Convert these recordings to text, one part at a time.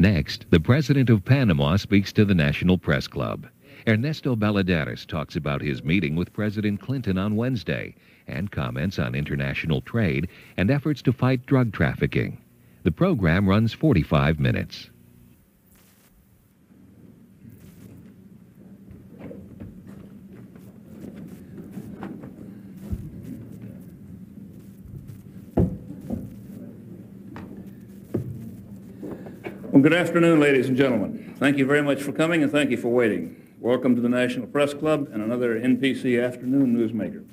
Next, the President of Panama speaks to the National Press Club. Ernesto Balladares talks about his meeting with President Clinton on Wednesday and comments on international trade and efforts to fight drug trafficking. The program runs 45 minutes. Well, good afternoon, ladies and gentlemen. Thank you very much for coming and thank you for waiting. Welcome to the National Press Club and another NPC Afternoon Newsmaker.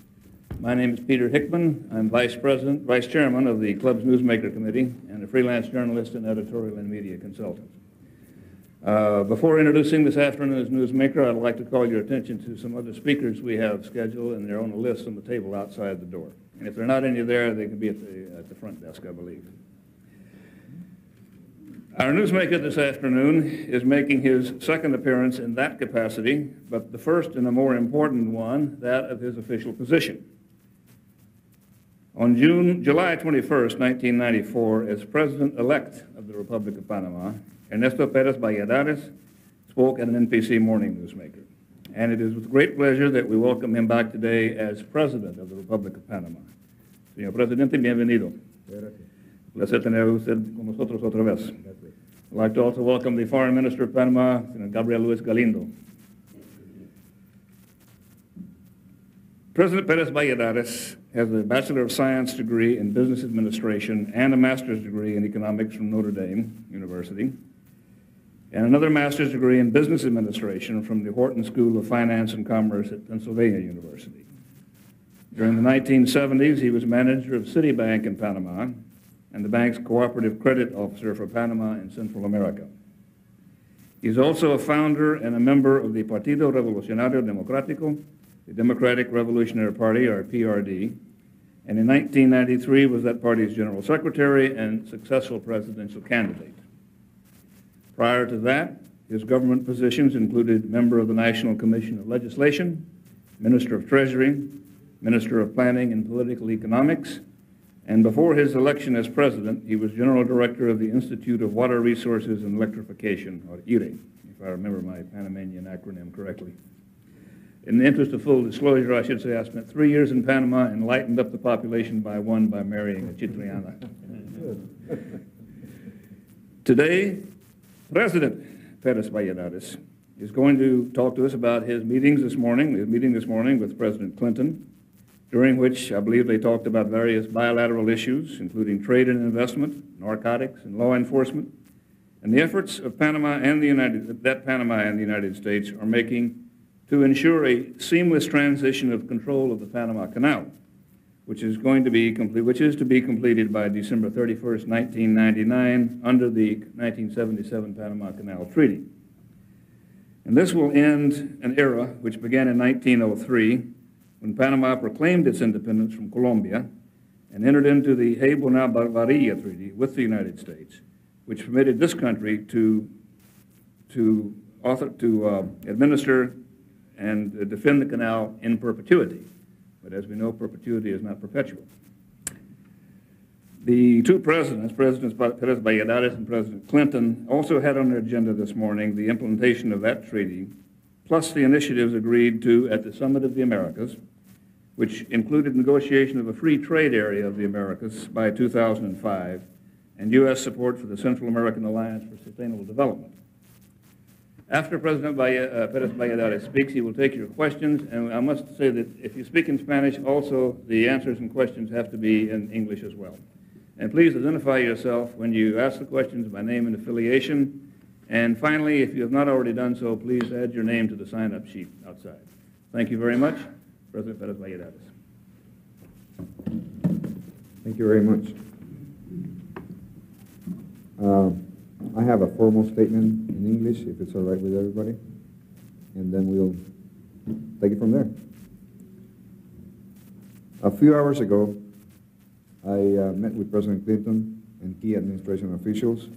My name is Peter Hickman. I'm Vice Chairman of the Club's Newsmaker Committee and a freelance journalist and editorial and media consultant. Before introducing this afternoon's newsmaker, I'd like to call your attention to some other speakers we have scheduled, and they're on a list on the table outside the door. And if there are not any there, they can be at the front desk, I believe. Our newsmaker this afternoon is making his second appearance in that capacity, but the first and a more important one, that of his official position. On July 21st, 1994, as President-elect of the Republic of Panama, Ernesto Pérez Balladares spoke at an NPC morning newsmaker. And it is with great pleasure that we welcome him back today as President of the Republic of Panama. Señor Presidente, bienvenido. Gracias. Placer tener usted con nosotros otra vez. I'd like to also welcome the Foreign Minister of Panama, Senator Gabriel Luis Galindo. President Pérez Balladares has a Bachelor of Science degree in Business Administration and a Master's degree in Economics from Notre Dame University, and another Master's degree in Business Administration from the Wharton School of Finance and Commerce at Pennsylvania University. During the 1970s, he was manager of Citibank in Panama and the bank's cooperative credit officer for Panama and Central America. He's also a founder and a member of the Partido Revolucionario Democrático, the Democratic Revolutionary Party, or PRD, and in 1993 was that party's general secretary and successful presidential candidate. Prior to that, his government positions included member of the National Commission of Legislation, Minister of Treasury, Minister of Planning and Political Economics, and before his election as president, he was general director of the Institute of Water Resources and Electrification, or IRE, if I remember my Panamanian acronym correctly. In the interest of full disclosure, I should say I spent 3 years in Panama and lightened up the population by one by marrying a Chitriana. Today, President Pérez Balladares is going to talk to us about his meeting this morning with President Clinton, during which I believe they talked about various bilateral issues, including trade and investment, narcotics, and law enforcement, and the efforts of Panama and the United States are making to ensure a seamless transition of control of the Panama Canal, which is to be completed by December 31st, 1999, under the 1977 Panama Canal Treaty. And this will end an era which began in 1903, when Panama proclaimed its independence from Colombia and entered into the Hay-Bonal-Barbarilla Treaty with the United States, which permitted this country to administer and defend the canal in perpetuity. But as we know, perpetuity is not perpetual. The two presidents, Presidents Pérez Balladares and President Clinton, also had on their agenda this morning the implementation of that treaty, plus the initiatives agreed to at the Summit of the Americas, which included negotiation of a free trade area of the Americas by 2005 and U.S. support for the Central American Alliance for Sustainable Development. After President Pérez Balladares speaks, he will take your questions, and I must say that if you speak in Spanish, also the answers and questions have to be in English as well. And please identify yourself when you ask the questions by name and affiliation. And finally, if you have not already done so, please add your name to the sign-up sheet outside. Thank you very much. President Pérez Balladares. Thank you very much. I have a formal statement in English, if it's all right with everybody, and then we'll take it from there. A few hours ago, I met with President Clinton and key administration officials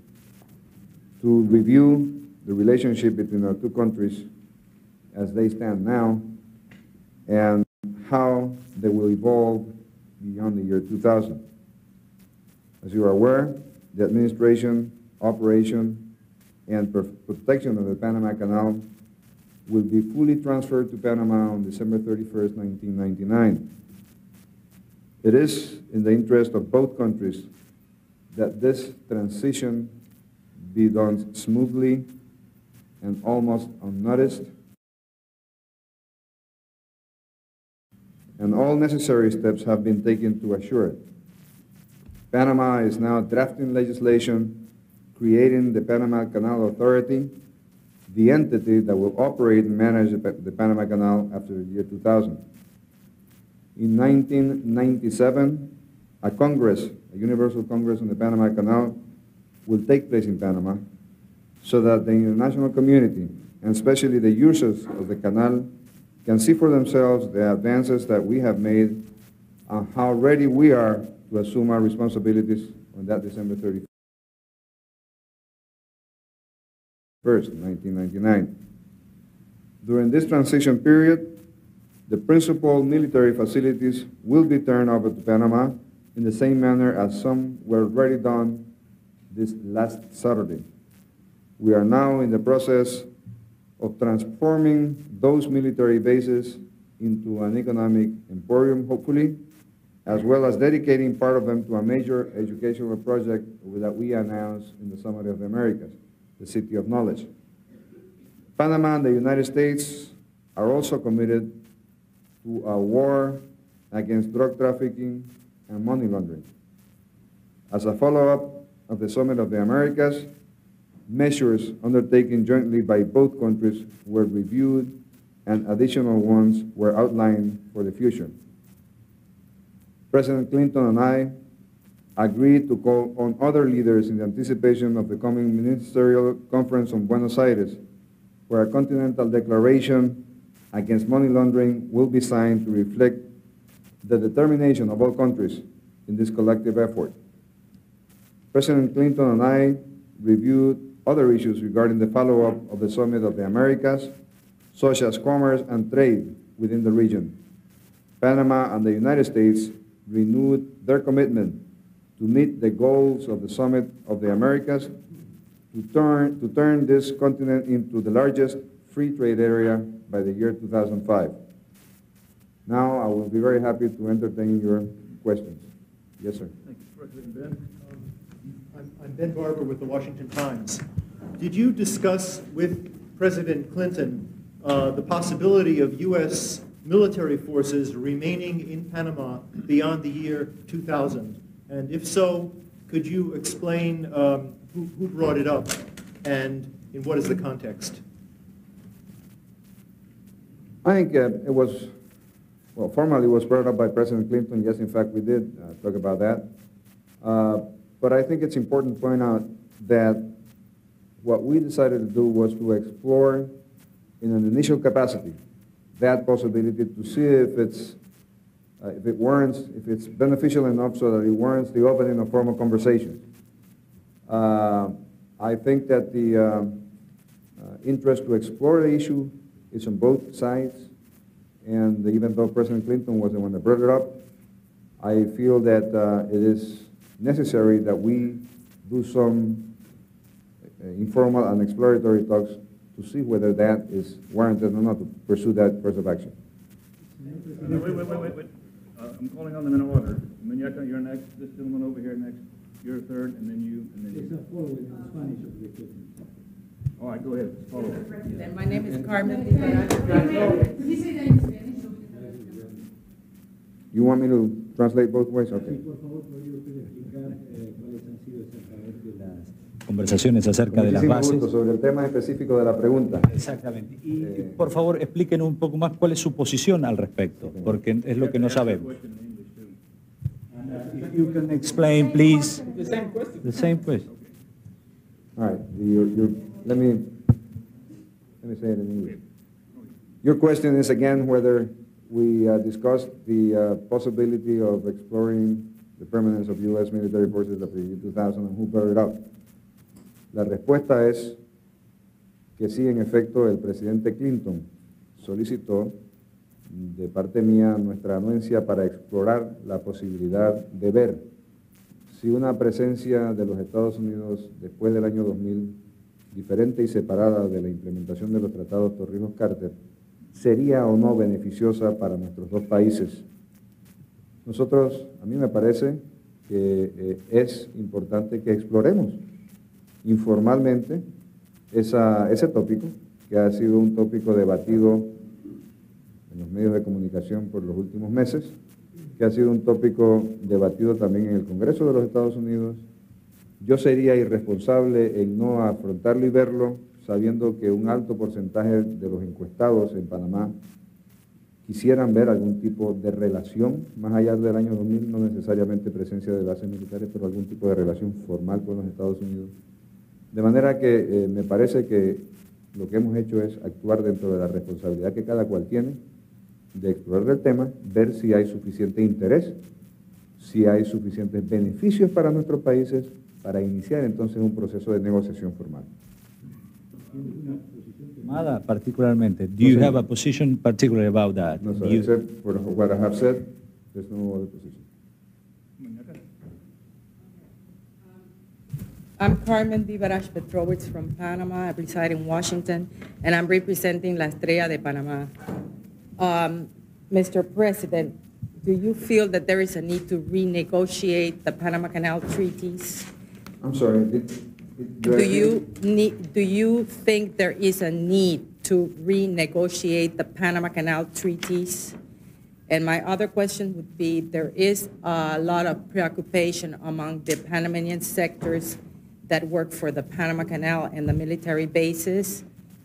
to review the relationship between our two countries as they stand now and how they will evolve beyond the year 2000. As you are aware, the administration, operation, and protection of the Panama Canal will be fully transferred to Panama on December 31st, 1999. It is in the interest of both countries that this transition be done smoothly and almost unnoticed, and all necessary steps have been taken to assure it. Panama is now drafting legislation creating the Panama Canal Authority, the entity that will operate and manage the Panama Canal after the year 2000. In 1997, a Congress, a Universal Congress on the Panama Canal, will take place in Panama so that the international community, and especially the users of the canal, can see for themselves the advances that we have made and how ready we are to assume our responsibilities on that December 31st, 1999. During this transition period, the principal military facilities will be turned over to Panama in the same manner as some were already done this last Saturday. We are now in the process of transforming those military bases into an economic emporium, hopefully, as well as dedicating part of them to a major educational project that we announced in the Summit of the Americas, the City of Knowledge. Panama and the United States are also committed to a war against drug trafficking and money laundering. As a follow-up of the Summit of the Americas, measures undertaken jointly by both countries were reviewed and additional ones were outlined for the future. President Clinton and I agreed to call on other leaders in the anticipation of the coming ministerial conference on Buenos Aires, where a continental declaration against money laundering will be signed to reflect the determination of all countries in this collective effort. President Clinton and I reviewed other issues regarding the follow-up of the Summit of the Americas, such as commerce and trade within the region. Panama and the United States renewed their commitment to meet the goals of the Summit of the Americas to turn this continent into the largest free trade area by the year 2005. Now, I will be very happy to entertain your questions. Yes, sir. Thank you, President Ben. I'm Ben Barber with the Washington Times. Did you discuss with President Clinton the possibility of U.S. military forces remaining in Panama beyond the year 2000? And if so, could you explain who brought it up and in what is the context? I think it was, well, formally it was brought up by President Clinton. Yes, in fact, we did talk about that. But I think it's important to point out that what we decided to do was to explore in an initial capacity that possibility to see if it warrants, if it's beneficial enough so that it warrants the opening of formal conversations. I think that the interest to explore the issue is on both sides, and even though President Clinton was the one that brought it up, I feel that it is necessary that we do some informal and exploratory talks to see whether that is warranted or not to pursue that course of action. Wait. I'm calling on them in order. Muñeca, you're next. This gentleman over here next. You're third, and then you, and then you. All right, go ahead. Follow. My name is Carmen. You want me to translate both ways? Okay. Conversaciones acerca de las bases. Sobre el tema específico de la pregunta. Exactamente. Y por favor, expliquen un poco más cuál es su posición al respecto, porque es lo que no sabemos. If you can explain, please. The same question. The same question. All right. Let me say it in English. Your question is again whether we discussed the possibility of exploring the permanence of U.S. military forces after the year 2000 and who brought it up. La respuesta es que sí, en efecto, el presidente Clinton solicitó de parte mía nuestra anuencia para explorar la posibilidad de ver si una presencia de los Estados Unidos después del año 2000 diferente y separada de la implementación de los tratados Torrijos-Carter, sería o no beneficiosa para nuestros dos países. Nosotros, a mí me parece que es importante que exploremos informalmente ese tópico, que ha sido un tópico debatido en los medios de comunicación por los últimos meses, que ha sido un tópico debatido también en el Congreso de los Estados Unidos. Yo sería irresponsable en no afrontarlo y verlo, sabiendo que un alto porcentaje de los encuestados en Panamá quisieran ver algún tipo de relación, más allá del año 2000, no necesariamente presencia de bases militares, pero algún tipo de relación formal con los Estados Unidos. De manera que me parece que lo que hemos hecho es actuar dentro de la responsabilidad que cada cual tiene de explorar el tema, ver si hay suficiente interés, si hay suficientes beneficios para nuestros países, para iniciar entonces un proceso de negociación formal. Particularmente, do you have a position particularly about that? No, sir, except for what I have said, there's no other position. I'm Carmen Vivarash Petrowitz from Panama. I reside in Washington, and I'm representing La Estrella de Panama. Mr. President, do you feel that there is a need to renegotiate the Panama Canal treaties? I'm sorry, Do you think there is a need to renegotiate the Panama Canal treaties? And my other question would be, there is a lot of preoccupation among the Panamanian sectors that work for the Panama Canal and the military bases.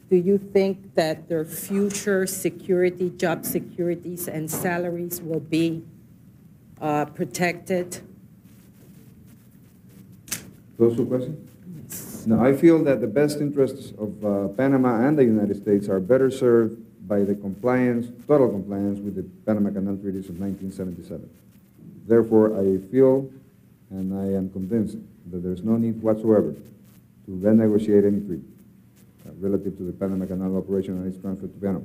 Do you think that their future security, job securities, and salaries will be protected? Those two questions? Yes. No, I feel that the best interests of Panama and the United States are better served by the compliance, total compliance with the Panama Canal Treaties of 1977. Therefore, I feel and I am convinced that there's no need whatsoever to renegotiate any treaty relative to the Panama Canal operation and its transfer to Panama.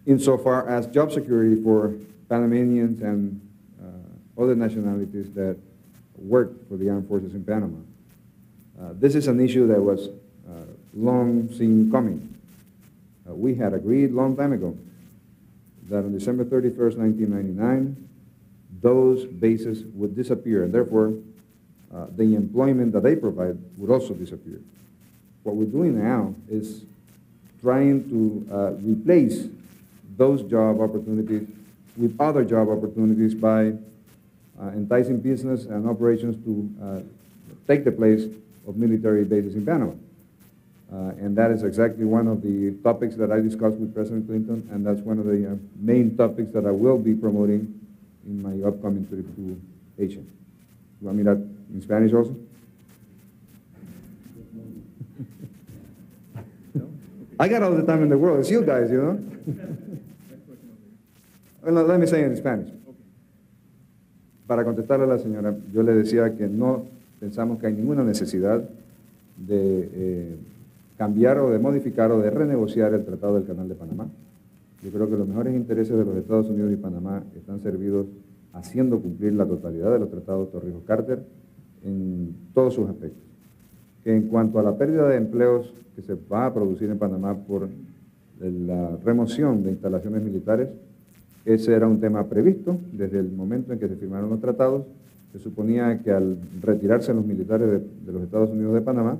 Insofar as job security for Panamanians and other nationalities that work for the armed forces in Panama, this is an issue that was long seen coming. We had agreed long time ago that on December 31st, 1999, those bases would disappear, and therefore the employment that they provide would also disappear. What we're doing now is trying to replace those job opportunities with other job opportunities by enticing business and operations to take the place of military bases in Panama. And that is exactly one of the topics that I discussed with President Clinton, and that's one of the main topics that I will be promoting in my upcoming trip to Asia. You want me that in Spanish also? I got all the time in the world. It's you guys, you know? Well, let me say it in Spanish. Para contestarle a la señora, yo le decía que no pensamos que hay ninguna necesidad de cambiar o de modificar o de renegociar el Tratado del Canal de Panamá. Yo creo que los mejores intereses de los Estados Unidos y Panamá están servidos haciendo cumplir la totalidad de los tratados Torrijos-Carter en todos sus aspectos. Que en cuanto a la pérdida de empleos que se va a producir en Panamá por la remoción de instalaciones militares, ese era un tema previsto desde el momento en que se firmaron los tratados. Se suponía que al retirarse los militares de los Estados Unidos de Panamá,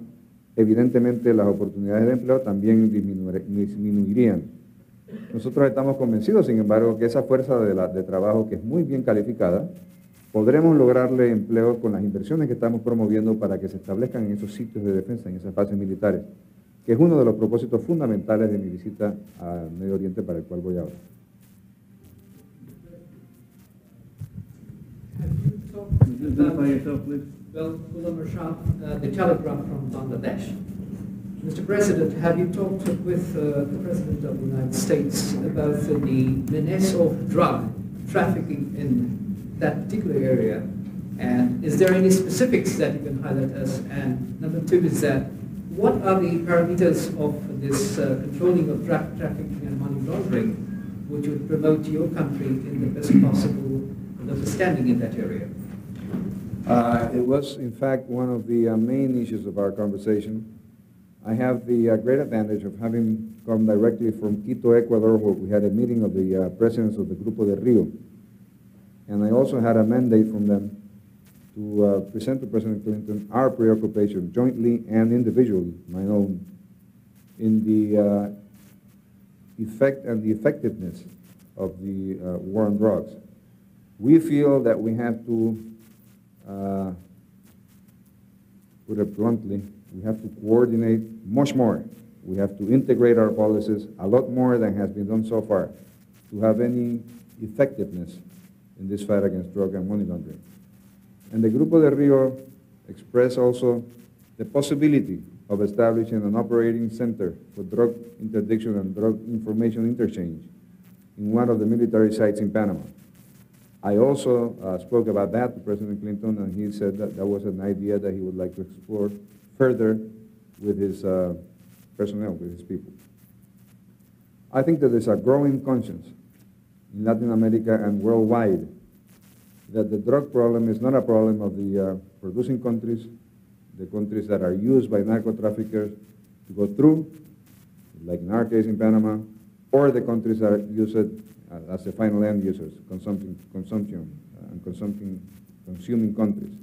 evidentemente las oportunidades de empleo también disminuirían. Nosotros estamos convencidos, sin embargo, que esa fuerza de trabajo, que es muy bien calificada, podremos lograrle empleo con las inversiones que estamos promoviendo para que se establezcan en esos sitios de defensa, en esas bases militares, que es uno de los propósitos fundamentales de mi visita al Medio Oriente, para el cual voy ahora. Identify yourself, please. Well, Ghulam Rashad, the Telegraph from Bangladesh. Mr. President, have you talked with the President of the United States about the menace of drug trafficking in that particular area? And is there any specifics that you can highlight us? And number two is that, what are the parameters of this controlling of drug trafficking and money laundering, which would promote your country in the best possible understanding in that area? It was, in fact, one of the main issues of our conversation. I have the great advantage of having come directly from Quito, Ecuador, where we had a meeting of the presidents of the Grupo de Rio. And I also had a mandate from them to present to President Clinton our preoccupation, jointly and individually, my own, in the effect and the effectiveness of the war on drugs. We feel that we have to, put it bluntly, we have to coordinate much more. We have to integrate our policies a lot more than has been done so far to have any effectiveness in this fight against drug and money laundering. And the Grupo de Rio expressed also the possibility of establishing an operating center for drug interdiction and drug information interchange in one of the military sites in Panama. I also spoke about that to President Clinton, and he said that that was an idea that he would like to explore further with his personnel, with his people. I think that there's a growing conscience in Latin America and worldwide that the drug problem is not a problem of the producing countries, the countries that are used by narco-traffickers to go through, like in our case in Panama, or the countries that use it as the final end users, consuming countries.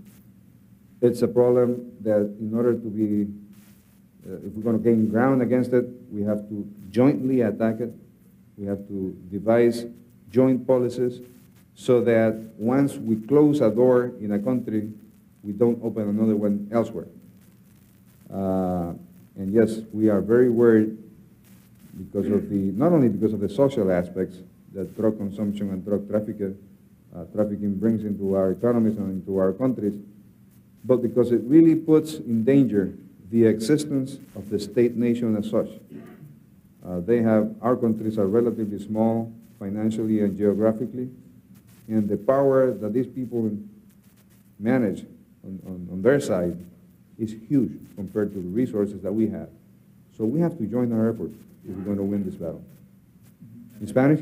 It's a problem that in order to be, if we're going to gain ground against it, we have to jointly attack it. We have to devise joint policies so that once we close a door in a country, we don't open another one elsewhere. And yes, we are very worried because of the, not only because of the social aspects that drug consumption and drug trafficking brings into our economies and into our countries, but because it really puts in danger the existence of the state nation as such. Our countries are relatively small financially and geographically, and the power that these people manage on their side is huge compared to the resources that we have. So we have to join our efforts if we're going to win this battle. In Spanish?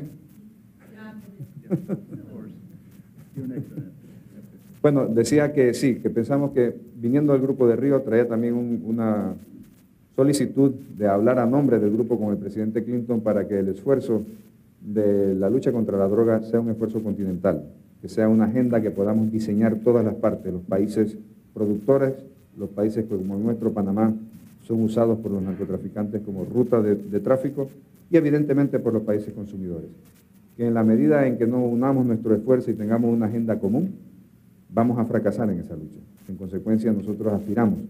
Bueno, decía que sí, que pensamos que viniendo del Grupo de Río traía también una solicitud de hablar a nombre del grupo con el presidente Clinton para que el esfuerzo de la lucha contra la droga sea un esfuerzo continental, que sea una agenda que podamos diseñar todas las partes, los países productores, los países como el nuestro, Panamá, son usados por los narcotraficantes como ruta de tráfico y evidentemente por los países consumidores. Que en la medida en que no unamos nuestro esfuerzo y tengamos una agenda común, vamos a fracasar en esa lucha. En consecuencia, nosotros aspiramos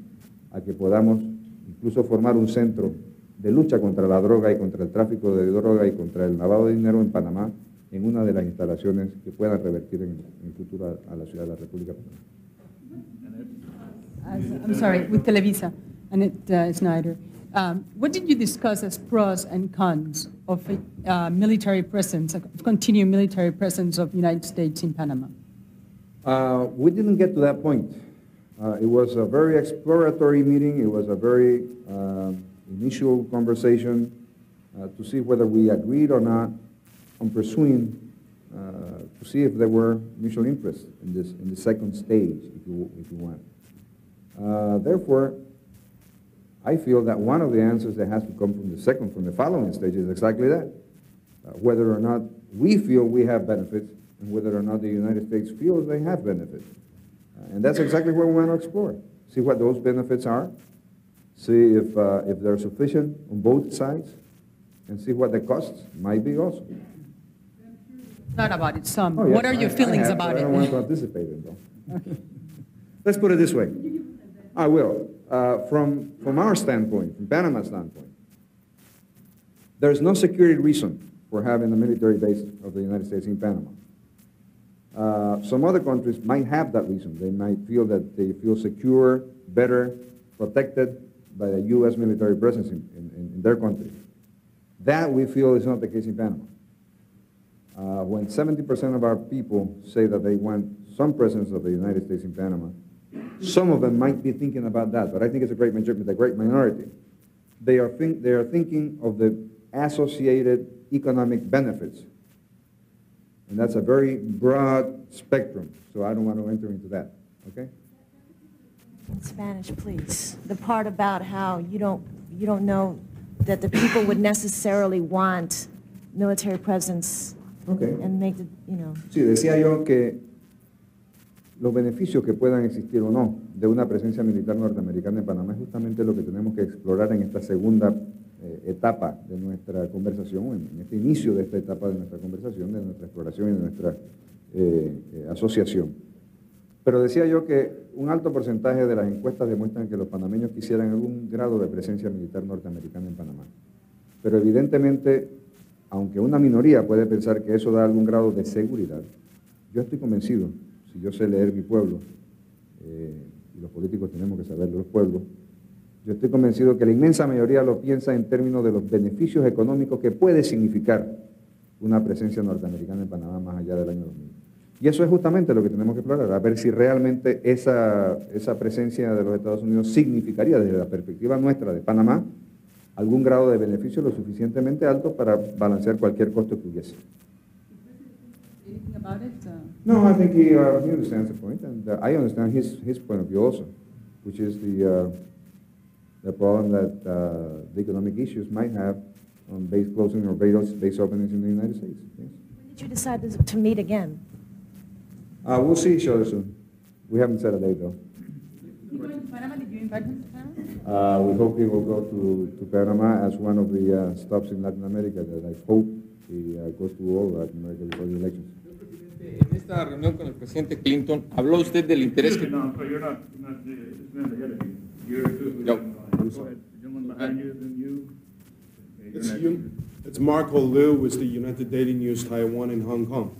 a que podamos incluso formar un centro de lucha contra la droga y contra el tráfico de droga y contra el lavado de dinero en Panamá, en una de las instalaciones que puedan revertir en el futuro a la ciudad de la República Panamá. I'm sorry, with Televisa, Annette Snyder. What did you discuss as pros and cons of military presence, of continued military presence of the United States in Panama? We didn't get to that point. It was a very exploratory meeting. It was a very initial conversation to see whether we agreed or not on pursuing, to see if there were mutual interests in the second stage, if you want. Therefore, I feel that one of the answers that has to come from the following stage is exactly that. Whether or not we feel we have benefits and whether or not the United States feels they have benefits. And that's exactly what we want to explore. See what those benefits are, see if they're sufficient on both sides, and see what the costs might be also. Not about it, some. Oh, yes, what are your feelings about it? I don't want to anticipate it, though. Let's put it this way. I will. From our standpoint, from Panama's standpoint, there's no security reason for having a military base of the United States in Panama. Some other countries might have that reason. They might feel that they feel secure, better, protected by a U.S. military presence in their country. That, we feel, is not the case in Panama. When 70% of our people say that they want some presence of the United States in Panama, some of them might be thinking about that, but I think it's a great minority. They are thinking of the associated economic benefits. And that's a very broad spectrum, so I don't want to enter into that, okay? In Spanish, please. The part about how you don't know that the people would necessarily want military presence and make the, you know. Sí, decía yo que los beneficios que puedan existir o no de una presencia militar norteamericana en Panamá es justamente lo que tenemos que explorar en esta segunda etapa de nuestra conversación, en este inicio de esta etapa de nuestra conversación, de nuestra exploración y de nuestra asociación. Pero decía yo que un alto porcentaje de las encuestas demuestran que los panameños quisieran algún grado de presencia militar norteamericana en Panamá. Pero evidentemente, aunque una minoría puede pensar que eso da algún grado de seguridad, yo estoy convencido, si yo sé leer mi pueblo, y los políticos tenemos que saber de los pueblos, yo estoy convencido que la inmensa mayoría lo piensa en términos de los beneficios económicos que puede significar una presencia norteamericana en Panamá más allá del año 2000. Y eso es justamente lo que tenemos que explorar, a ver si realmente esa presencia de los Estados Unidos significaría, desde la perspectiva nuestra de Panamá, algún grado de beneficio lo suficientemente alto para balancear cualquier costo que hubiese. No, I think he understands the point, and I understand his point of view also, which is the problem that the economic issues might have on base closing or base openings in the United States. Yes. When did you decide to meet again? We'll see each other soon. We haven't set a date, though. You going to Panama? Did you invite him to Panama? We hope he will go to Panama as one of the stops in Latin America that I hope he goes to all Latin America before the elections. En esta reunión con el presidente Clinton, ¿habló usted del interés que... No, you're not No. I'm sorry. The gentleman behind you, then you. It's Marco Liu with the United Daily News Taiwan in Hong Kong.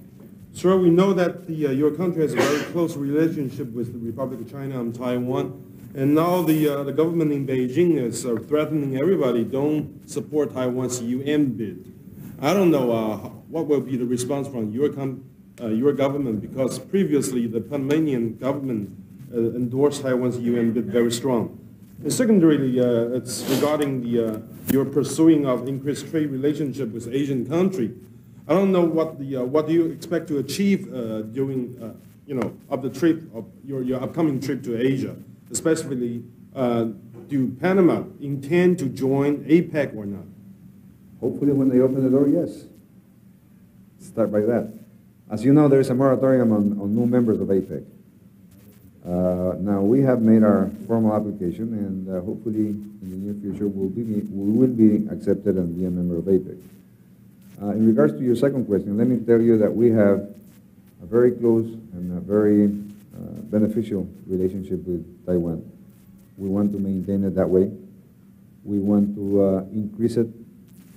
Sir, we know that your country has a very close relationship with the Republic of China and Taiwan, and now the government in Beijing is threatening everybody, don't support Taiwan's UN bid. I don't know what will be the response from your government, because previously the Panamanian government endorsed Taiwan's UN bid very strong. And secondarily, it's regarding your pursuing of increased trade relationship with Asian country. I don't know what do you expect to achieve during of the trip of your upcoming trip to Asia, especially do Panama intend to join APEC or not? Hopefully, when they open the door, yes. Start by that. As you know, there is a moratorium on new members of APEC. Now, we have made our formal application, and hopefully in the near future we will be accepted and be a member of APEC. In regards to your second question, let me tell you that we have a very close and a very beneficial relationship with Taiwan. We want to maintain it that way. We want to increase it,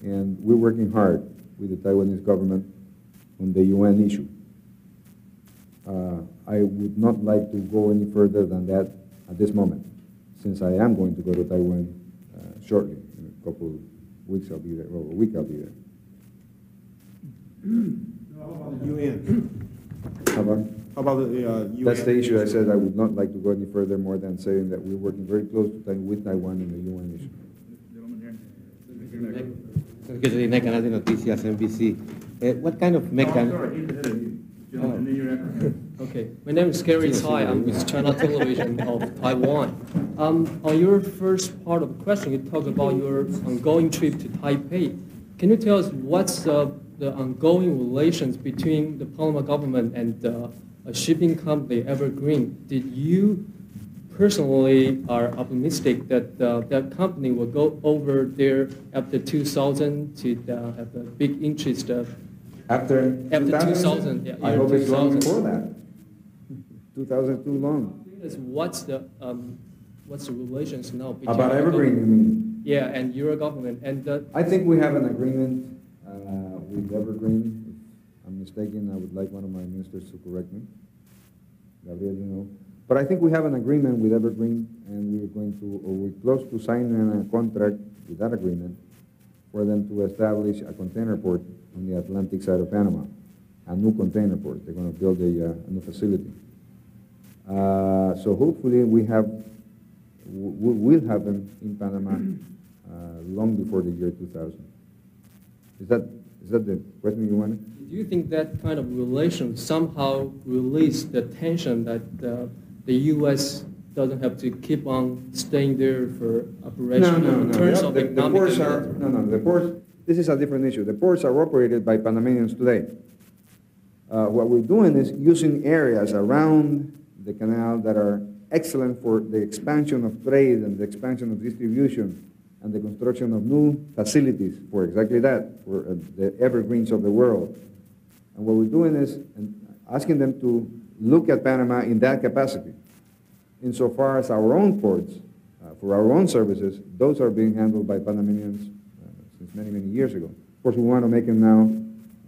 and we're working hard with the Taiwanese government on the UN issue. I would not like to go any further than that at this moment, since I am going to go to Taiwan shortly. In a couple of weeks I'll be there, well, a week I'll be there. How about the UN? How about the UN? That's the issue. I said I would not like to go any further more than saying that we're working very close with Taiwan in the UN issue. Canal de Noticias, NBC. What kind of mechanism? Okay, my name is Gary Tsai. I'm with China Television of Taiwan. On your first part of the question, you talked about your ongoing trip to Taipei. Can you tell us what's the ongoing relations between the Panama government and a shipping company, Evergreen? Did you personally are optimistic that that company will go over there after 2000 to have a big interest After 2000, yeah, I hope it's long 2000. before that. 2000 too long. What's the relations now between About Evergreen, you mean? Yeah, and your government and I think we have an agreement with Evergreen. If I'm mistaken, I would like one of my ministers to correct me. Gabriel, you know. But I think we have an agreement with Evergreen, and we're close to signing a contract with that agreement for them to establish a container port on the Atlantic side of Panama, a new container port. They're going to build a new facility. So hopefully we'll have them in Panama long before the year 2000. Is that the question you wanted? do you think that kind of relation somehow released the tension that the U.S. doesn't have to keep on staying there for operation in terms of The economic ports are, the ports, this is a different issue. The ports are operated by Panamanians today. What we're doing is using areas around the canal that are excellent for the expansion of trade and the expansion of distribution and the construction of new facilities for exactly that, for the evergreens of the world. And what we're doing is asking them to look at Panama in that capacity. Insofar as our own ports, for our own services, those are being handled by Panamanians since many, many years ago. Of course, we want to make them now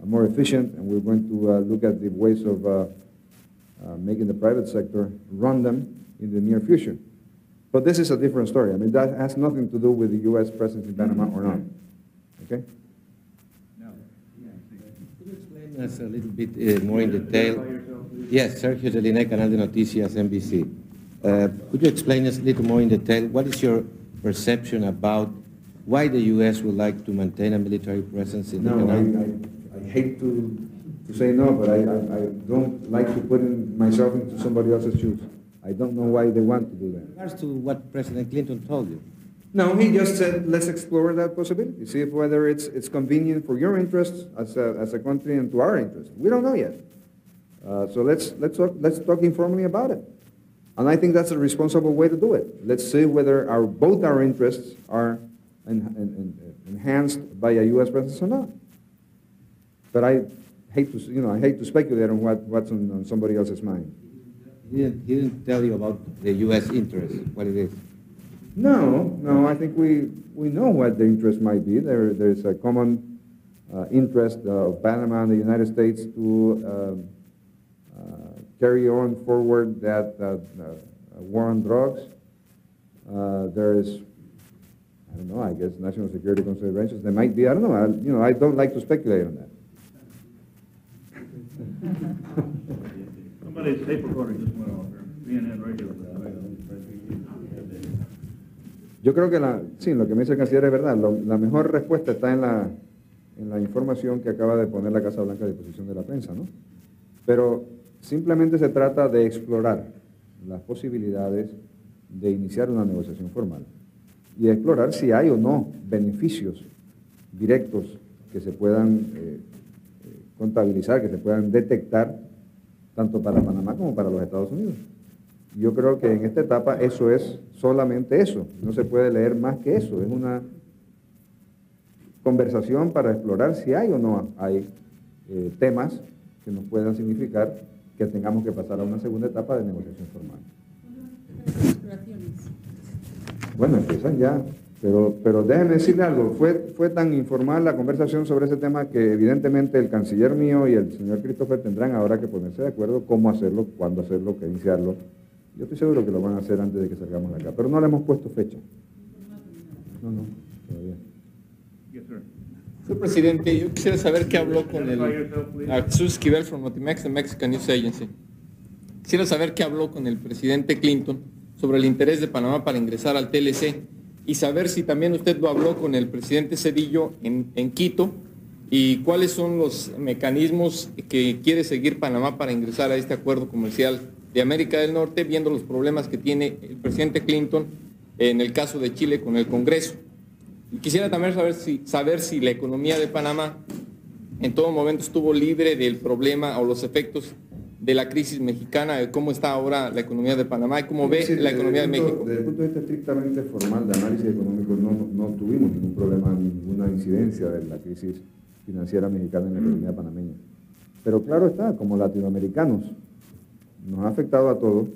more efficient, and we're going to look at the ways of making the private sector run them in the near future. But this is a different story. I mean, that has nothing to do with the U.S. presence in Panama or not. Okay? Could you explain us a little bit more in detail? Yes, Sergio Jelinek, Canal de Noticias, NBC. Could you explain us a little more in detail what is your perception about why the U.S. would like to maintain a military presence in the canal? I hate to say no, but I don't like to put myself into somebody else's shoes. I don't know why they want to do that. In regards to what President Clinton told you. No, he just said, let's explore that possibility, see whether it's convenient for your interests as a country and to our interests. We don't know yet. So let's talk informally about it. And I think that's a responsible way to do it. Let's see whether both our interests are enhanced by a U.S. presence or not. But I hate to speculate on what's on somebody else's mind. He didn't tell you about the U.S. interest, what it is. No, I think we know what the interest might be. There's a common interest of Panama and the United States to carry on forward that war on drugs. There is, I don't know, I guess national security considerations. There might be, I don't know. I don't like to speculate on that. Somebody's tape recorder just went off here. CNN radio. Yo creo que lo que me dice el canciller es verdad. La mejor respuesta está en la información que acaba de poner la Casa Blanca a disposición de la prensa, ¿no? Pero simplemente se trata de explorar las posibilidades de iniciar una negociación formal y explorar si hay o no beneficios directos que se puedan contabilizar, que se puedan detectar tanto para Panamá como para los Estados Unidos. Yo creo que en esta etapa eso es solamente eso, no se puede leer más que eso, es una conversación para explorar si hay o no hay temas que nos puedan significar que tengamos que pasar a una segunda etapa de negociación formal. Bueno, empiezan ya, pero déjenme decirle algo, fue tan informal la conversación sobre ese tema que evidentemente el canciller mío y el señor Christopher tendrán ahora que ponerse de acuerdo cómo hacerlo, cuándo hacerlo, qué iniciarlo. Yo estoy seguro que lo van a hacer antes de que salgamos de acá, pero no le hemos puesto fecha. No, todavía. Yes, sir. Señor presidente, yo quisiera saber qué habló con el Jesús Esquivel from Notimex, the Mexican News Agency. Quisiera saber qué habló con el presidente Clinton sobre el interés de Panamá para ingresar al TLC y saber si también usted lo habló con el presidente Zedillo en Quito y cuáles son los mecanismos que quiere seguir Panamá para ingresar a este acuerdo comercial de América del Norte, viendo los problemas que tiene el presidente Clinton en el caso de Chile con el Congreso. Y quisiera también saber si la economía de Panamá en todo momento estuvo libre del problema o los efectos de la crisis mexicana, de cómo está ahora la economía de Panamá y cómo ve la economía de México. Desde el punto de vista estrictamente formal de análisis económico, no tuvimos ningún problema, ninguna incidencia de la crisis financiera mexicana en la economía panameña. Pero claro está, como latinoamericanos, nos ha afectado a todos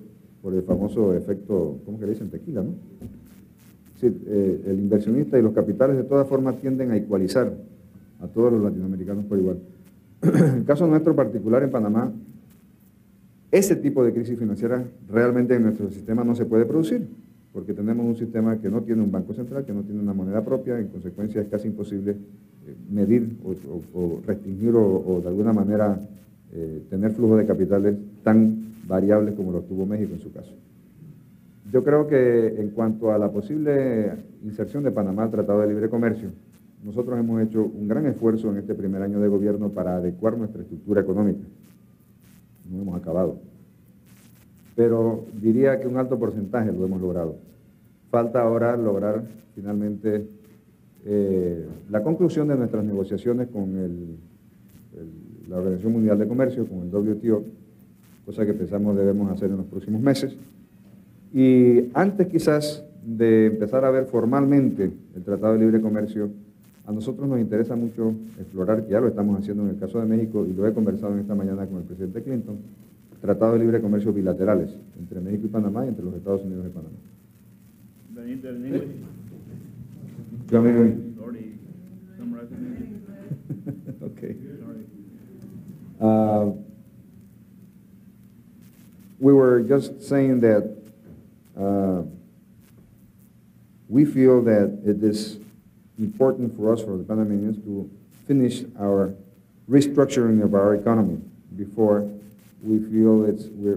por el famoso efecto, ¿cómo que le dicen? Tequila, ¿no? Es decir, el inversionista y los capitales de todas formas tienden a igualizar a todos los latinoamericanos por igual. En el caso nuestro particular en Panamá, ese tipo de crisis financiera realmente en nuestro sistema no se puede producir, porque tenemos un sistema que no tiene un banco central, que no tiene una moneda propia, en consecuencia es casi imposible medir o restringir o de alguna manera tener flujos de capitales tan variables como los tuvo México en su caso. Yo creo que en cuanto a la posible inserción de Panamá al Tratado de Libre Comercio, nosotros hemos hecho un gran esfuerzo en este primer año de gobierno para adecuar nuestra estructura económica. No hemos acabado. pero diría que un alto porcentaje lo hemos logrado. Falta ahora lograr finalmente la conclusión de nuestras negociaciones con la Organización Mundial de Comercio, con el WTO, cosa que pensamos debemos hacer en los próximos meses. Y antes quizás de empezar a ver formalmente el Tratado de Libre Comercio, a nosotros nos interesa mucho explorar, que ya lo estamos haciendo en el caso de México, y lo he conversado en esta mañana con el presidente Clinton, tratados de libre comercio bilaterales entre México y Panamá y entre los Estados Unidos y Panamá. Okay. We were just saying that we feel that it is important for us, for the Panamanians, to finish our restructuring of our economy before we feel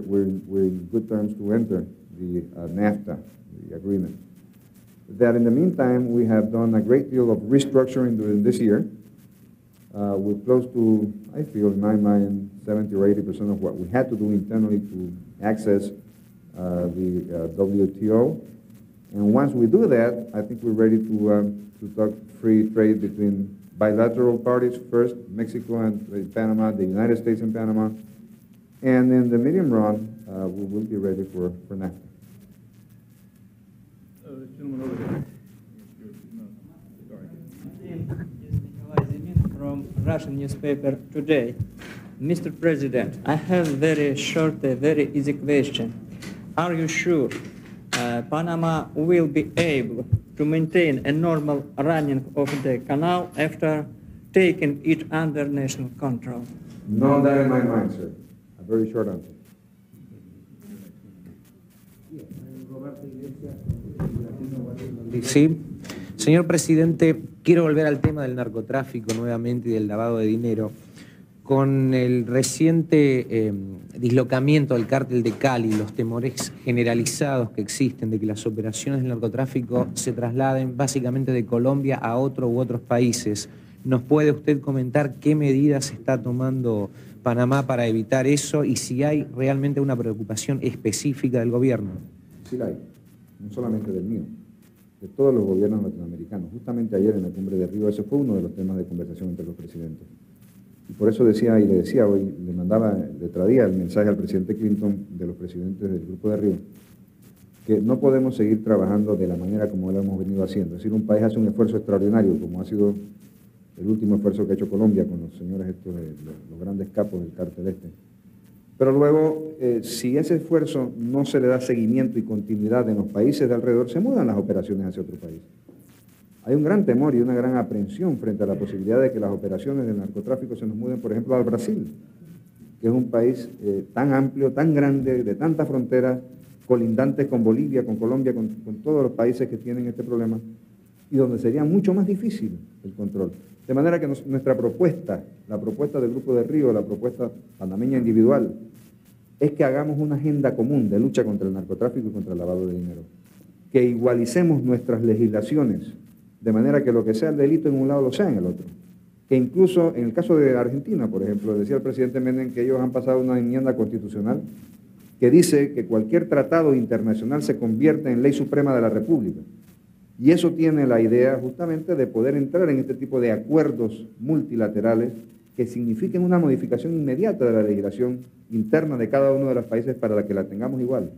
we're in good terms to enter the NAFTA, the agreement. That in the meantime, we have done a great deal of restructuring during this year. We're close to, I feel in my mind, 70 or 80% of what we had to do internally to access the WTO. And once we do that, I think we're ready to talk free trade between bilateral parties first, Mexico and Panama, the United States and Panama, and in the medium run, we will be ready for NAFTA. From Russian newspaper today. Mr. President, I have very short, very easy question. Are you sure Panama will be able to maintain a normal running of the canal after taking it under national control? Not that in my mind, sir. A very short answer. Sí. Señor presidente, quiero volver al tema del narcotráfico nuevamente y del lavado de dinero. Con el reciente dislocamiento del cártel de Cali, los temores generalizados que existen de que las operaciones del narcotráfico se trasladen básicamente de Colombia a otro u otros países, ¿nos puede usted comentar qué medidas está tomando Panamá para evitar eso y si hay realmente una preocupación específica del gobierno? Sí la hay, no solamente del mío, de todos los gobiernos latinoamericanos. Justamente ayer en la cumbre de Río, ese fue uno de los temas de conversación entre los presidentes. Y por eso decía, y le decía hoy, le traía el mensaje al presidente Clinton de los presidentes del Grupo de Río, que no podemos seguir trabajando de la manera como lo hemos venido haciendo. Es decir, un país hace un esfuerzo extraordinario, como ha sido el último esfuerzo que ha hecho Colombia con los señores estos, los grandes capos del cártel este. Pero luego, si ese esfuerzo no se le da seguimiento y continuidad en los países de alrededor, se mudan las operaciones hacia otro país. Hay un gran temor y una gran aprensión frente a la posibilidad de que las operaciones del narcotráfico se nos muden, por ejemplo, al Brasil, que es un país tan amplio, tan grande, de tantas fronteras, colindantes con Bolivia, con Colombia, con todos los países que tienen este problema, y donde sería mucho más difícil el control. De manera que nuestra propuesta, la propuesta del Grupo de Río, la propuesta panameña individual, es que hagamos una agenda común de lucha contra el narcotráfico y contra el lavado de dinero. Que igualicemos nuestras legislaciones, de manera que lo que sea el delito en un lado lo sea en el otro. Que incluso en el caso de Argentina, por ejemplo, decía el presidente Menem que ellos han pasado una enmienda constitucional que dice que cualquier tratado internacional se convierte en ley suprema de la República. Y eso tiene la idea justamente de poder entrar en este tipo de acuerdos multilaterales que signifiquen una modificación inmediata de la legislación interna de cada uno de los países para que la tengamos igual.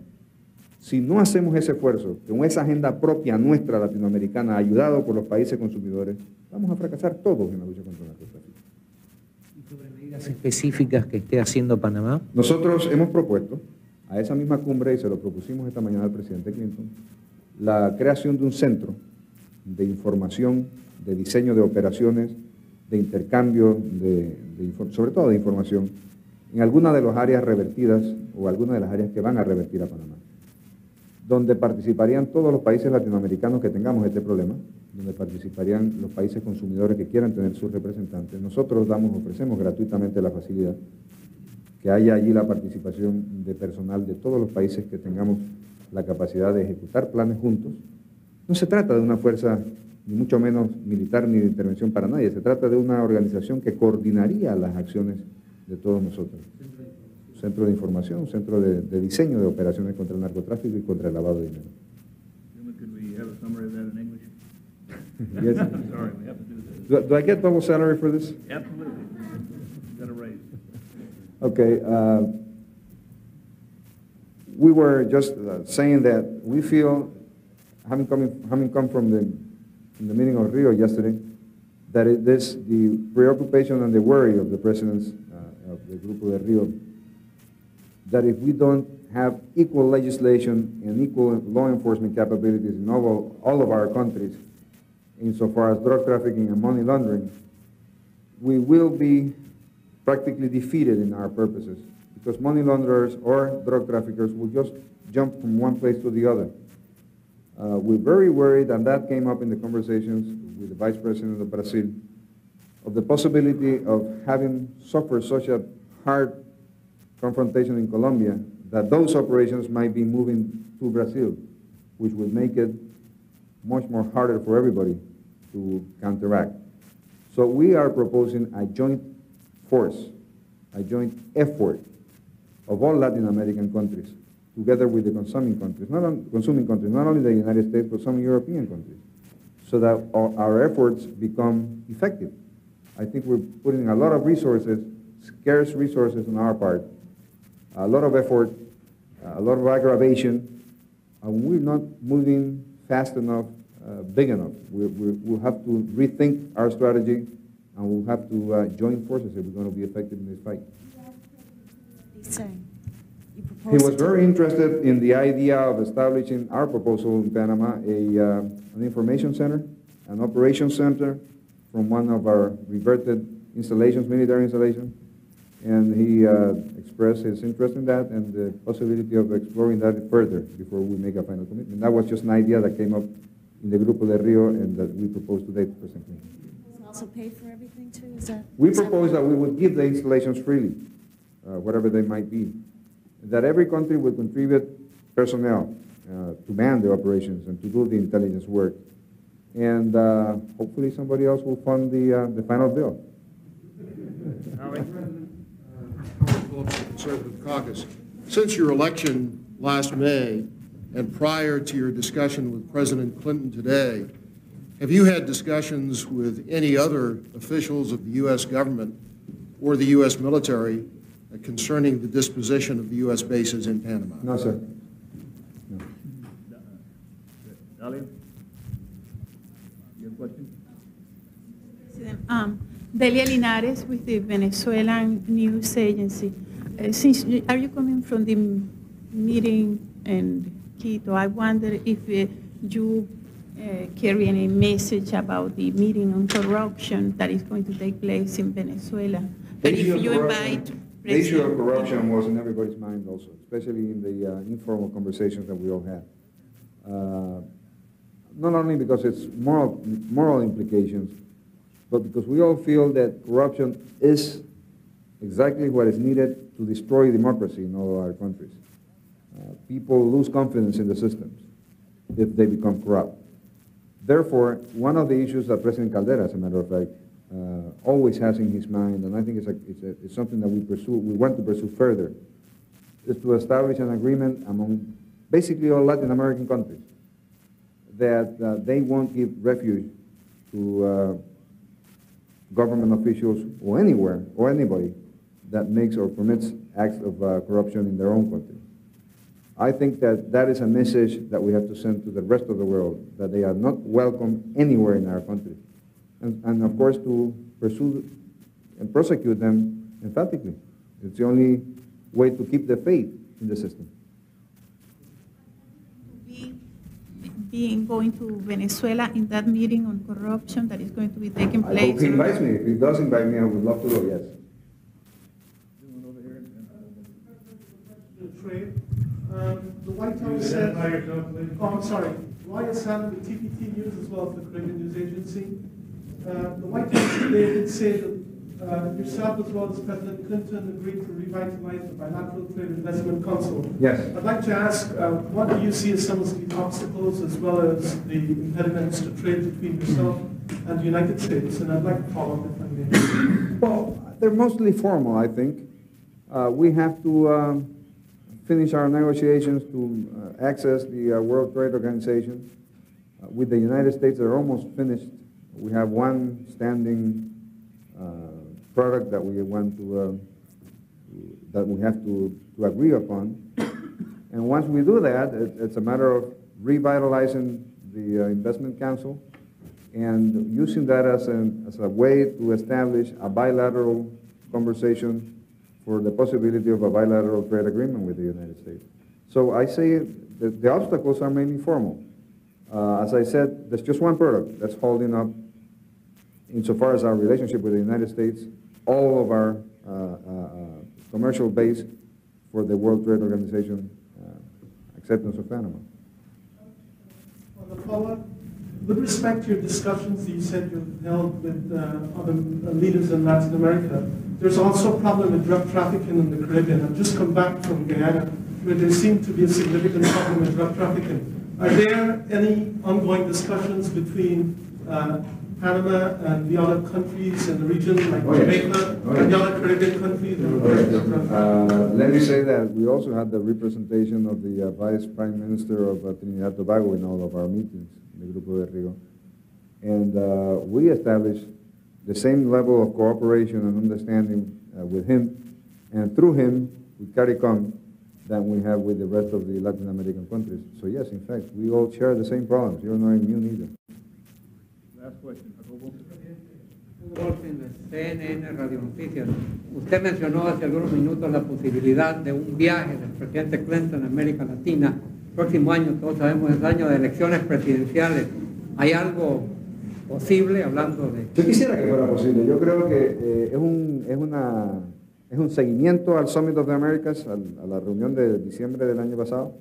Si no hacemos ese esfuerzo, con esa agenda propia nuestra latinoamericana, ayudado por los países consumidores, vamos a fracasar todos en la lucha contra el narcotráfico. ¿Y sobre medidas específicas que esté haciendo Panamá? Nosotros hemos propuesto a esa misma cumbre, y se lo propusimos esta mañana al presidente Clinton, la creación de un centro de información, de diseño de operaciones, de intercambio, sobre todo de información, en alguna de las áreas revertidas o alguna de las áreas que van a revertir a Panamá, donde participarían todos los países latinoamericanos que tengamos este problema, donde participarían los países consumidores que quieran tener sus representantes. Nosotros ofrecemos gratuitamente la facilidad que haya allí la participación de personal de todos los países que tengamos la capacidad de ejecutar planes juntos. No se trata de una fuerza, ni mucho menos militar, ni de intervención para nadie. Se trata de una organización que coordinaría las acciones de todos nosotros. centro de información, un centro de diseño de operaciones contra el narcotráfico y contra el lavado de dinero. Could we have a summary of that in English? Yes. Sorry, we have to do this. Do I get double salary for this? Absolutely. You've got a raise. Okay. We were just saying that we feel, having come from the meeting of Rio yesterday, that it is the preoccupation and the worry of the presidents of the Grupo de Rio, that if we don't have equal legislation and equal law enforcement capabilities in all of our countries, insofar as drug trafficking and money laundering, we will be practically defeated in our purposes, because money launderers or drug traffickers will just jump from one place to the other. We're very worried, and that came up in the conversations with the Vice President of Brazil, of the possibility of having suffered such a hard confrontation in Colombia, that those operations might be moving to Brazil, which would make it much more harder for everybody to counteract. So we are proposing a joint force, a joint effort of all Latin American countries, together with the consuming countries, not only the United States, but some European countries, so that our efforts become effective. I think we're putting a lot of resources, scarce resources on our part, a lot of effort, a lot of aggravation, and we're not moving fast enough, big enough. We'll have to rethink our strategy, and we'll have to join forces if we're going to be effective in this fight. He was very interested in the idea of establishing our proposal in Panama, an information center, an operations center from one of our reverted installations, military installations, and he expressed his interest in that and the possibility of exploring that further before we make a final commitment. That was just an idea that came up in the Grupo de Rio and that we proposed today to President Clinton. Also pay for everything too? Is that? We proposed that we would give the installations freely, whatever they might be, that every country would contribute personnel to man the operations and to do the intelligence work, and hopefully somebody else will fund the final bill. Conservative Caucus. Since your election last May and prior to your discussion with President Clinton today, have you had discussions with any other officials of the U.S. government or the U.S. military concerning the disposition of the U.S. bases in Panama? No, sir. No. Dalia, you have a question? Delia Linares with the Venezuelan News Agency. Are you coming from the meeting in Quito? I wonder if you carry any message about the meeting on corruption that is going to take place in Venezuela. And if you invite the issue of corruption was in everybody's mind also, especially in the informal conversations that we all had. Not only because it's moral implications, but because we all feel that corruption is exactly what is needed to destroy democracy in all our countries. People lose confidence in the systems if they become corrupt. Therefore, one of the issues that President Caldera, as a matter of fact, always has in his mind, and I think it's something that we want to pursue further, is to establish an agreement among basically all Latin American countries that they won't give refuge to government officials or anywhere or anybody that makes or permits acts of corruption in their own country. I think that that is a message that we have to send to the rest of the world, that they are not welcome anywhere in our country. And of course, to pursue and prosecute them emphatically. It's the only way to keep the faith in the system. Going to Venezuela in that meeting on corruption that is going to be taking place? I hope he invites me. If he does invite me, I would love to go, yes. The White House said, I'm sorry, Ryan Sand with TPT News as well as the Caribbean News Agency. The White House today did say that yourself as well as President Clinton agreed to revitalize the Bilateral Trade Investment Council. Yes. I'd like to ask, what do you see as some of the obstacles as well as the impediments to trade between yourself and the United States? And I'd like to follow up if I may. Well, they're mostly formal, I think. We have to finish our negotiations to access the World Trade Organization. With the United States, they're almost finished. We have one standing product that we want to that we have to agree upon. And once we do that, it's a matter of revitalizing the Investment Council and using that as a way to establish a bilateral conversation for the possibility of a bilateral trade agreement with the United States. So I say that the obstacles are mainly formal. As I said, there's just one product that's holding up, insofar as our relationship with the United States, all of our commercial base for the World Trade Organization acceptance of Panama. On the follow-up, with respect to your discussions that you said you've held with other leaders in Latin America, there's also a problem with drug trafficking in the Caribbean. I've just come back from Guyana, where there seemed to be a significant problem with drug trafficking. Are there any ongoing discussions between Panama and the other countries in the region, like Jamaica, and the other Caribbean countries? Let me say that we also had the representation of the Vice Prime Minister of Trinidad and Tobago in all of our meetings, the Grupo de Rio. And we established the same level of cooperation and understanding with him, and through him, with CARICOM, that we have with the rest of the Latin American countries. So yes, in fact, we all share the same problems. You're not immune either. Last question. CNN Radio Noticias. Usted mencionó hace algunos minutos la posibilidad de un viaje del presidente Clinton a América Latina. Próximo año, todos sabemos, es año de elecciones presidenciales. ¿Hay algo posible hablando de...? Yo quisiera que fuera posible. Yo creo que es un seguimiento al Summit of the Americas, a la reunión de diciembre del año pasado.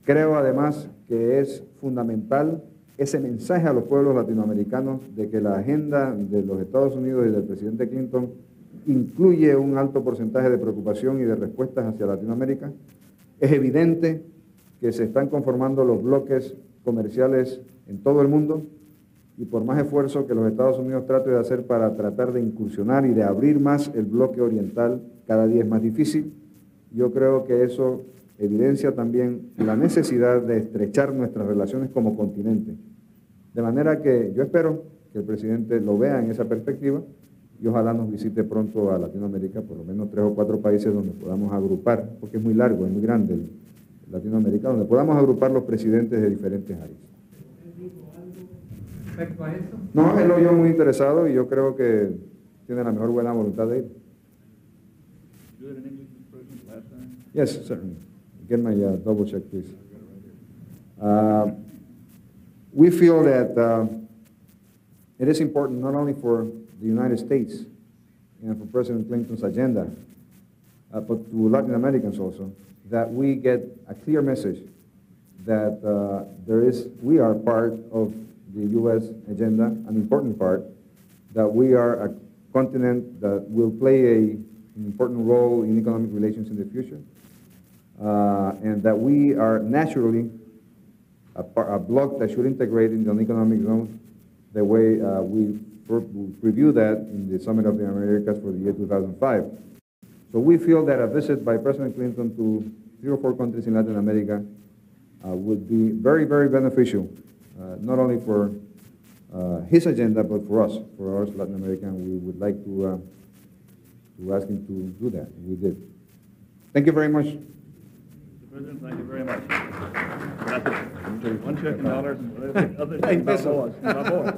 Creo además que es fundamental ese mensaje a los pueblos latinoamericanos de que la agenda de los Estados Unidos y del presidente Clinton incluye un alto porcentaje de preocupación y de respuestas hacia Latinoamérica. Es evidente que se están conformando los bloques comerciales en todo el mundo y por más esfuerzo que los Estados Unidos trate de hacer para tratar de incursionar y de abrir más el bloque oriental, cada día es más difícil. Yo creo que eso evidencia también la necesidad de estrechar nuestras relaciones como continente. De manera que yo espero que el presidente lo vea en esa perspectiva y ojalá nos visite pronto a Latinoamérica, por lo menos 3 o 4 países donde podamos agrupar, porque es muy largo, es muy grande el Latinoamérica, donde podamos agrupar los presidentes de diferentes áreas. ¿Respecto a eso? No, él lo oyó muy interesado y yo creo que tiene la mejor buena voluntad de ir. Yes, certainly. Get my double check, please. We feel that it is important not only for the United States and for President Clinton's agenda, but to Latin Americans also, that we get a clear message that we are part of the U.S. agenda, an important part, that we are a continent that will play an important role in economic relations in the future, and that we are naturally a bloc that should integrate into an economic zone the way we previewed that in the Summit of the Americas for the year 2005. So we feel that a visit by President Clinton to 3 or 4 countries in Latin America would be very, very beneficial, not only for his agenda, but for us Latin American. We would like to ask him to do that. We did. Thank you very much. Mr. President, thank you very much. Gracias. One check in dollars and other things about more.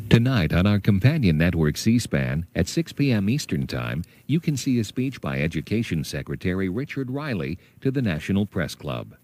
Tonight on our companion network C-SPAN at 6 p.m. Eastern Time, you can see a speech by Education Secretary Richard Riley to the National Press Club.